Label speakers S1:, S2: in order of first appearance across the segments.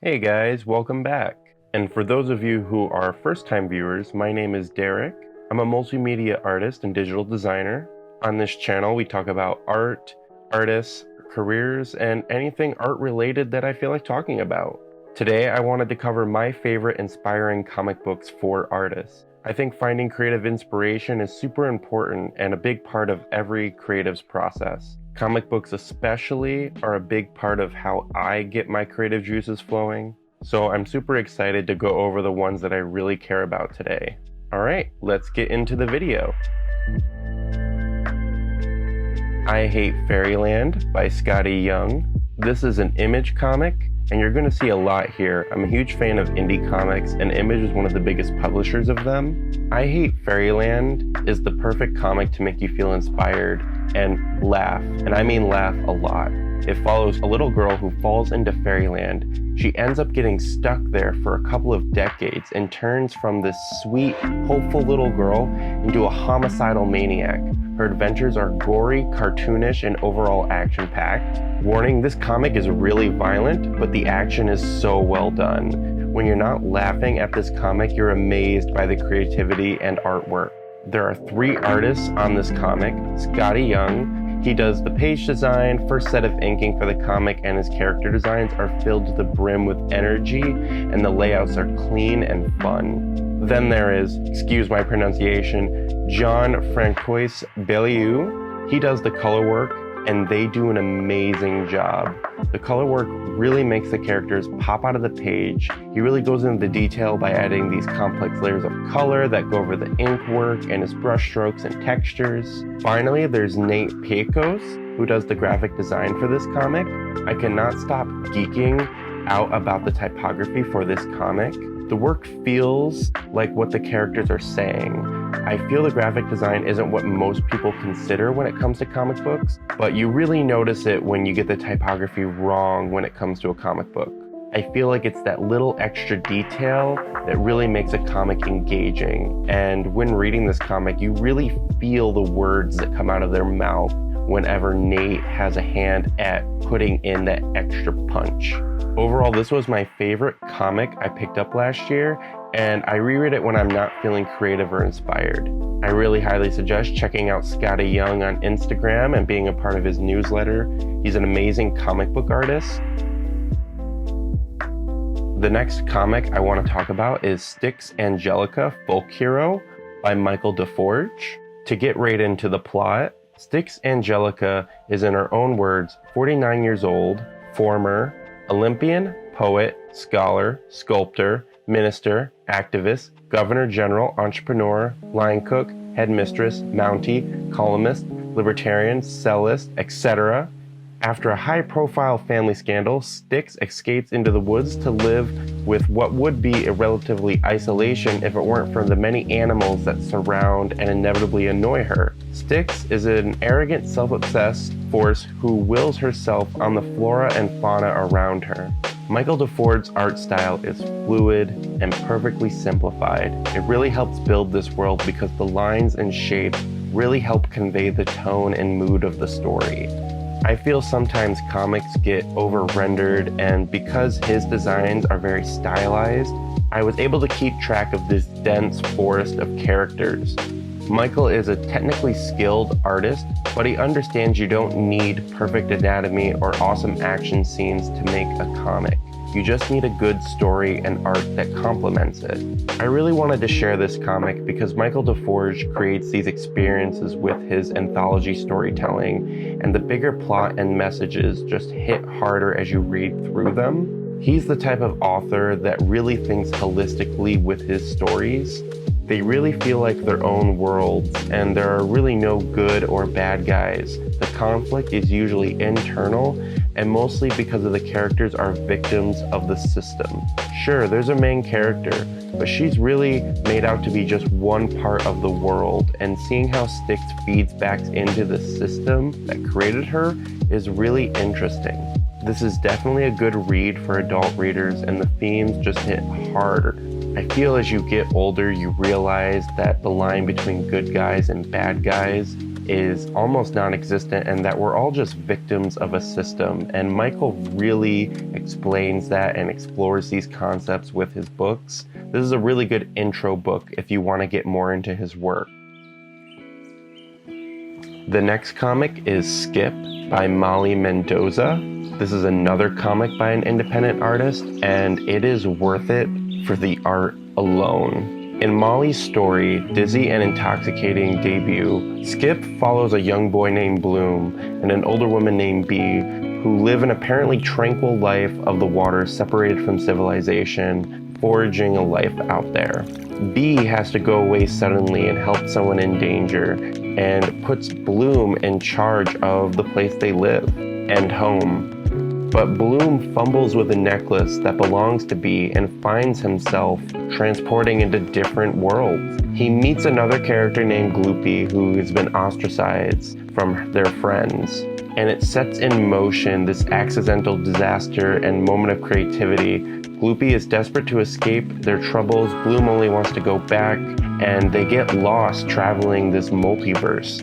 S1: Hey guys, welcome back. And for those of you who are first-time viewers, my name is Derek. I'm a multimedia artist and digital designer. On this channel, we talk about art, artists, careers, and anything art-related that I feel like talking about. Today, I wanted to cover my favorite inspiring comic books for artists. I think finding creative inspiration is super important and a big part of every creative's process. Comic books especially are a big part of how I get my creative juices flowing. So I'm super excited to go over the ones that I really care about today. Alright, let's get into the video. I Hate Fairyland by Skottie Young. This is an Image comic, and you're going to see a lot here. I'm a huge fan of indie comics, and Image is one of the biggest publishers of them. I Hate Fairyland is the perfect comic to make you feel inspired and laugh, and I mean laugh a lot. It follows a little girl who falls into Fairyland. She ends up getting stuck there for a couple of decades and turns from this sweet, hopeful little girl into a homicidal maniac. Her adventures are gory, cartoonish, and overall action-packed. Warning, this comic is really violent, but the action is so well done. When you're not laughing at this comic, you're amazed by the creativity and artwork. There are 3 artists on this comic. Skottie Young, he does the page design, first set of inking for the comic, and his character designs are filled to the brim with energy, and the layouts are clean and fun. Then there is, excuse my pronunciation, Jean-Francois Belliou. He does the color work, and they do an amazing job. The color work really makes the characters pop out of the page. He really goes into the detail by adding these complex layers of color that go over the ink work and his brush strokes and textures. Finally, there's Nate Pecos, who does the graphic design for this comic. I cannot stop geeking out about the typography for this comic. The work feels like what the characters are saying. I feel the graphic design isn't what most people consider when it comes to comic books, but you really notice it when you get the typography wrong when it comes to a comic book. I feel like it's that little extra detail that really makes a comic engaging, and when reading this comic, you really feel the words that come out of their mouth whenever Nate has a hand at putting in that extra punch. Overall, this was my favorite comic I picked up last year, and I reread it when I'm not feeling creative or inspired. I really highly suggest checking out Skottie Young on Instagram and being a part of his newsletter. He's an amazing comic book artist. The next comic I want to talk about is Styx Angelica Folk Hero by Micheal Deforge. To get right into the plot, Styx Angelica is, in her own words, 49 years old, former Olympian, poet, scholar, sculptor, minister, activist, governor general, entrepreneur, line cook, headmistress, mountie, columnist, libertarian, cellist, etc. After a high-profile family scandal, Styx escapes into the woods to live with what would be a relatively isolation if it weren't for the many animals that surround and inevitably annoy her. Styx is an arrogant, self-obsessed force who wills herself on the flora and fauna around her. Micheal Deforge's art style is fluid and perfectly simplified. It really helps build this world because the lines and shapes really help convey the tone and mood of the story. I feel sometimes comics get over-rendered, and because his designs are very stylized, I was able to keep track of this dense forest of characters. Micheal is a technically skilled artist, but he understands you don't need perfect anatomy or awesome action scenes to make a comic. You just need a good story and art that complements it. I really wanted to share this comic because Micheal Deforge creates these experiences with his anthology storytelling, and the bigger plot and messages just hit harder as you read through them. He's the type of author that really thinks holistically with his stories. They really feel like their own worlds, and there are really no good or bad guys. The conflict is usually internal, and mostly because of the characters are victims of the system. Sure, there's a main character, but she's really made out to be just one part of the world, and seeing how Styx feeds back into the system that created her is really interesting. This is definitely a good read for adult readers, and the themes just hit hard. I feel as you get older, you realize that the line between good guys and bad guys is almost non-existent and that we're all just victims of a system. And Micheal really explains that and explores these concepts with his books. This is a really good intro book if you want to get more into his work. The next comic is Skip by Mendoza. This is another comic by an independent artist, and it is worth it for the art alone. In Molly's story, dizzy and intoxicating debut, Skip follows a young boy named Bloom and an older woman named Bee who live an apparently tranquil life of the water separated from civilization, foraging a life out there. Bee has to go away suddenly and help someone in danger and puts Bloom in charge of the place they live and home. But Bloom fumbles with a necklace that belongs to Bee and finds himself transporting into different worlds. He meets another character named Gloopy who has been ostracized from their friends. And it sets in motion this accidental disaster and moment of creativity. Gloopy is desperate to escape their troubles. Bloom only wants to go back, and they get lost traveling this multiverse.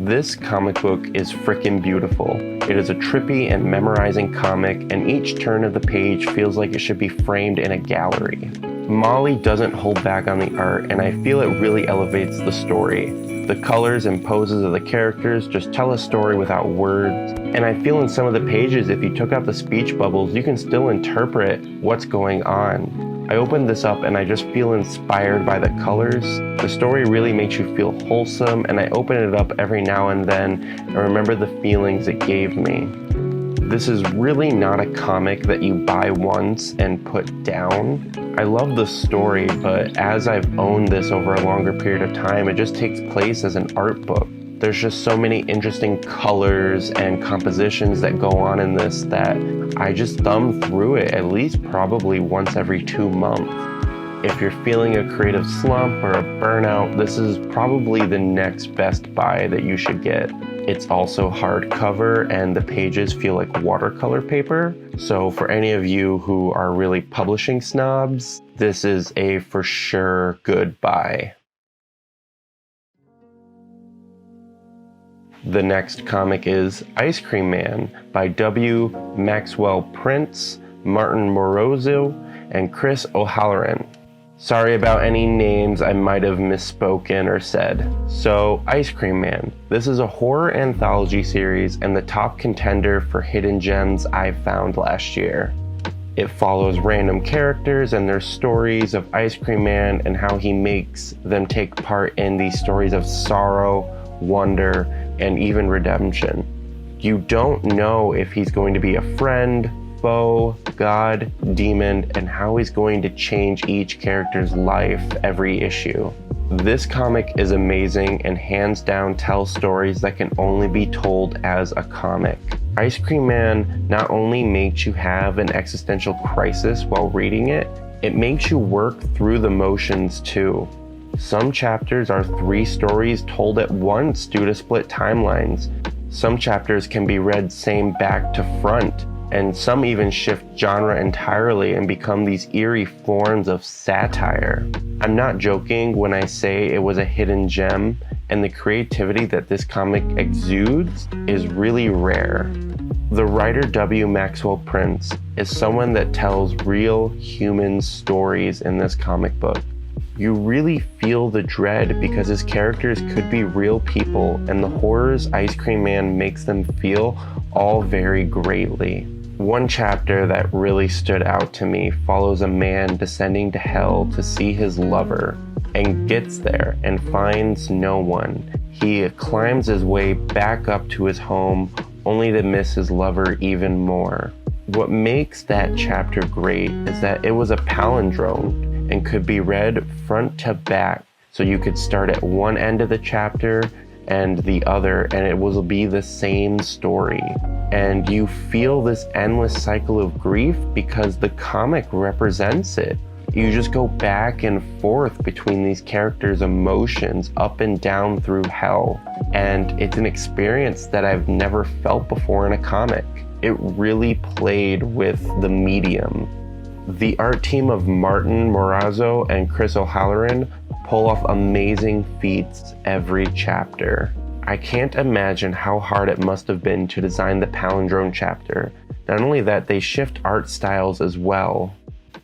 S1: This comic book is frickin' beautiful. It is a trippy and memorizing comic, and each turn of the page feels like it should be framed in a gallery. Molly doesn't hold back on the art, and I feel it really elevates the story. The colors and poses of the characters just tell a story without words, and I feel in some of the pages, if you took out the speech bubbles, you can still interpret what's going on. I opened this up and I just feel inspired by the colors. The story really makes you feel wholesome, and I open it up every now and then and remember the feelings it gave me. This is really not a comic that you buy once and put down. I love the story, but as I've owned this over a longer period of time, it just takes place as an art book. There's just so many interesting colors and compositions that go on in this that I just thumb through it at least probably once every 2 months. If you're feeling a creative slump or a burnout, this is probably the next best buy that you should get. It's also hardcover and the pages feel like watercolor paper. So for any of you who are really publishing snobs, this is a for sure good buy. The next comic is Ice Cream Man by W. Maxwell Prince, Martin Morozzo, and Chris O'Halloran. Sorry about any names I might have misspoken or said. So, Ice Cream Man. This is a horror anthology series and the top contender for hidden gems I found last year. It follows random characters and their stories of Ice Cream Man and how he makes them take part in these stories of sorrow, wonder, and even redemption. You don't know if he's going to be a friend, foe, god, demon, and how he's going to change each character's life every issue. This comic is amazing and hands down tells stories that can only be told as a comic. Ice Cream Man not only makes you have an existential crisis while reading it, it makes you work through the motions too. Some chapters are 3 stories told at once due to split timelines. Some chapters can be read same back to front, and some even shift genre entirely and become these eerie forms of satire. I'm not joking when I say it was a hidden gem, and the creativity that this comic exudes is really rare. The writer W. Maxwell Prince is someone that tells real human stories in this comic book. You really feel the dread because his characters could be real people, and the horrors Ice Cream Man makes them feel all very greatly. One chapter that really stood out to me follows a man descending to hell to see his lover, and gets there and finds no one. He climbs his way back up to his home only to miss his lover even more. What makes that chapter great is that it was a palindrome and could be read front to back. So you could start at one end of the chapter and the other, and it will be the same story. And you feel this endless cycle of grief because the comic represents it. You just go back and forth between these characters' emotions up and down through hell. And it's an experience that I've never felt before in a comic. It really played with the medium. The art team of Martin Morozzo and Chris O'Halloran pull off amazing feats every chapter. I can't imagine how hard it must have been to design the palindrome chapter. Not only that, they shift art styles as well.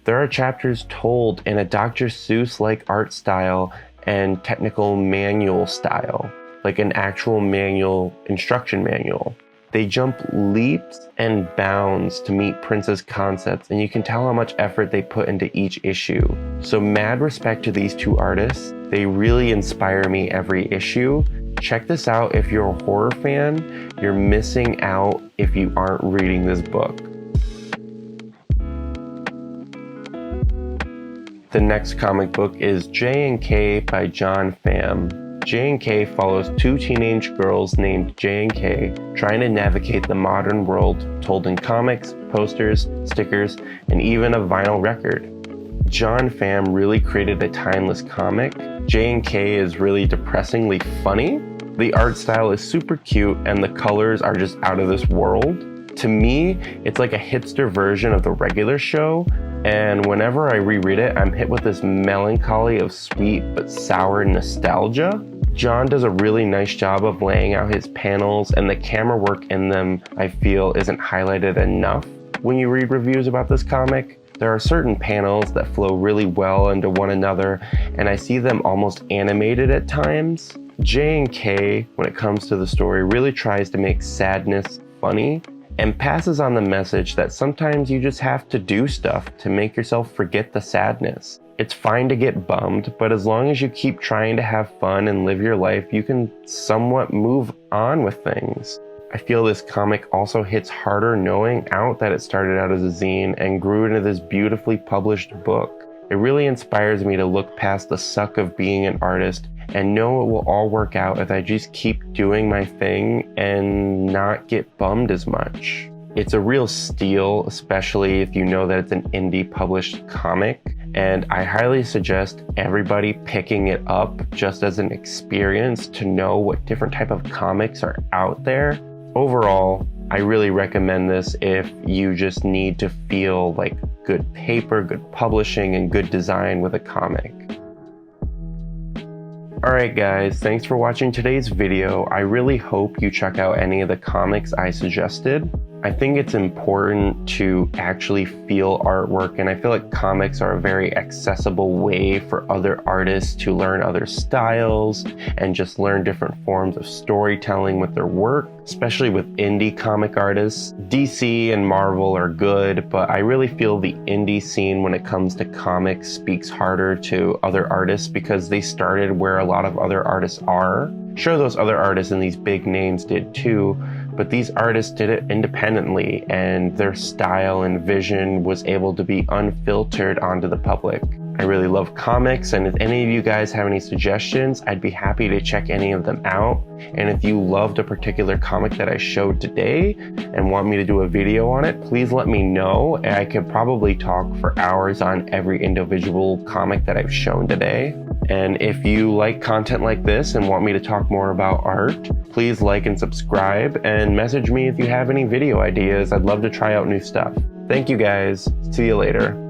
S1: There are chapters told in a Dr. Seuss-like art style and technical manual style, like an actual manual, instruction manual. They jump leaps and bounds to meet Prince's concepts, and you can tell how much effort they put into each issue. So mad respect to these two artists. They really inspire me every issue. Check this out if you're a horror fan. You're missing out if you aren't reading this book. The next comic book is J&K by John Pham. J&K follows two teenage girls named J and K trying to navigate the modern world told in comics, posters, stickers, and even a vinyl record. John Pham really created a timeless comic. J and K is really depressingly funny. The art style is super cute and the colors are just out of this world. To me, it's like a hipster version of the regular show, and whenever I reread it, I'm hit with this melancholy of sweet but sour nostalgia. John does a really nice job of laying out his panels, and the camera work in them, I feel, isn't highlighted enough. When you read reviews about this comic, there are certain panels that flow really well into one another, and I see them almost animated at times. J&K, when it comes to the story, really tries to make sadness funny, and passes on the message that sometimes you just have to do stuff to make yourself forget the sadness. It's fine to get bummed, but as long as you keep trying to have fun and live your life, you can somewhat move on with things. I feel this comic also hits harder knowing out that it started out as a zine and grew into this beautifully published book. It really inspires me to look past the suck of being an artist and know it will all work out if I just keep doing my thing and not get bummed as much. It's a real steal, especially if you know that it's an indie published comic, and I highly suggest everybody picking it up just as an experience to know what different type of comics are out there. Overall, I really recommend this if you just need to feel like good paper, good publishing, and good design with a comic. Alright guys, thanks for watching today's video. I really hope you check out any of the comics I suggested. I think it's important to actually feel artwork, and I feel like comics are a very accessible way for other artists to learn other styles and just learn different forms of storytelling with their work, especially with indie comic artists. DC and Marvel are good, but I really feel the indie scene when it comes to comics speaks harder to other artists because they started where a lot of other artists are. Sure, those other artists and these big names did too, but these artists did it independently, and their style and vision was able to be unfiltered onto the public. I really love comics, and if any of you guys have any suggestions, I'd be happy to check any of them out. And if you loved a particular comic that I showed today and want me to do a video on it, please let me know. I could probably talk for hours on every individual comic that I've shown today. And if you like content like this and want me to talk more about art, please like and subscribe and message me if you have any video ideas. I'd love to try out new stuff. Thank you guys. See you later.